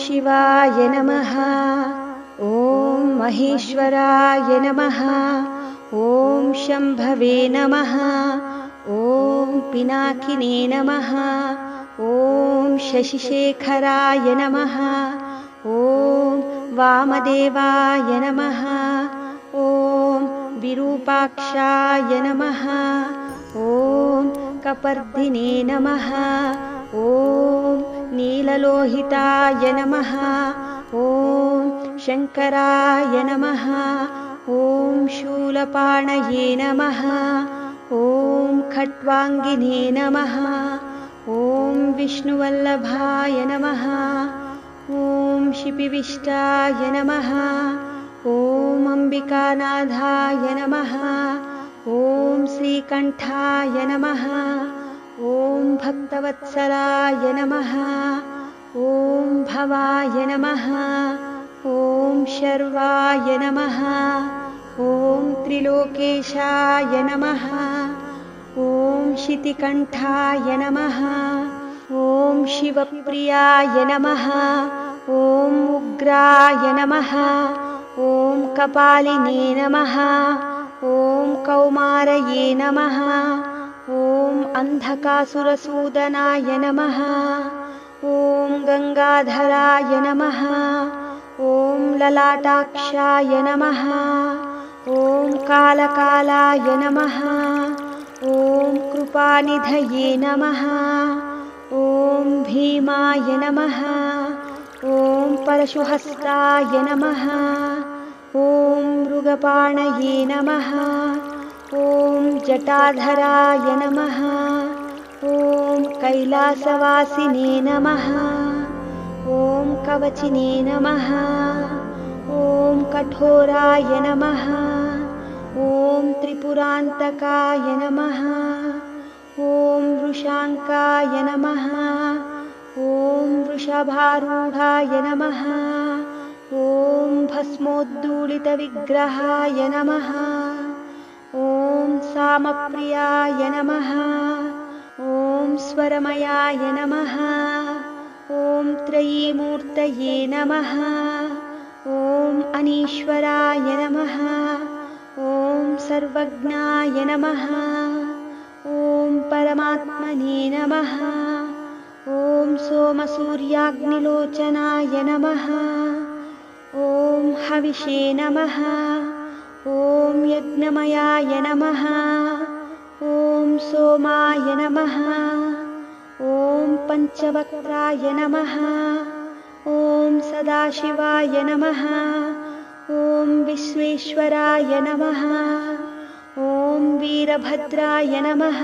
शिवाय नमः। ॐ महेश्वराय नमः। ॐ शम्भवे नमः। ॐ पिनाकिने नमः। ॐ शशिशेखराय नमः। ॐ वामदेवाय नमः। ॐ विरूपाक्षाय नमः। ॐ कपर्दिने नमः। ॐ नीललोहिताय नमः। ॐ शङ्कराय नमः। ॐ शूलपाणये नमः। ॐ खट्वाङ्गिने नमः। ॐ विष्णुवल्लभाय नमः। ॐ शिपिविष्टाय नमः। ॐ अम्बिकानाथाय नमः। ॐ श्रीकण्ठाय नमः। ॐ भक्तवत्सलाय नमः। ॐ भवाय नमः। ॐ शर्वाय नमः। ॐ त्रिलोकेशाय नमः। ॐ शितिकण्ठाय नमः। ॐ शिवप्रियाय नमः। ॐ उग्राय नमः। ॐ कपालिने नमः। ॐ कौमारये नमः। ॐ अन्धकासुरसूदनाय नमः। ॐ गङ्गाधराय नमः। ॐ ललाटाक्षाय नमः। ॐ कालकालाय नमः। ॐ कृपानिधये नमः। ॐ भीमाय नमः। ॐ परशुहस्ताय नमः। ॐ मृगपाणये नमः। ॐ जटाधराय नमः। ॐ कैलासवासिने नमः। ॐ कवचिने नमः। ॐ कठोराय नमः। ॐ त्रिपुरान्तकाय नमः। ॐ वृषाङ्काय नमः। ॐ वृषभारूढाय नमः। ॐ भस्मोद्दूलितविग्रहाय नमः। ॐ सामप्रियाय नमः। ॐ स्वरमयाय नमः। ॐ त्रयीमूर्तये नमः। ॐ अनीश्वराय नमः। ॐ सर्वज्ञाय नमः। ॐ परमात्मने नमः। ॐ सोमसूर्याग्निलोचनाय नमः। ॐ हविषे नमः। ॐ यज्ञमयाय नमः। ॐ सोमाय नमः। ॐ पञ्चवक्त्राय नमः। ॐ सदाशिवाय नमः। ॐ विश्वेश्वराय नमः। ॐ वीरभद्राय नमः।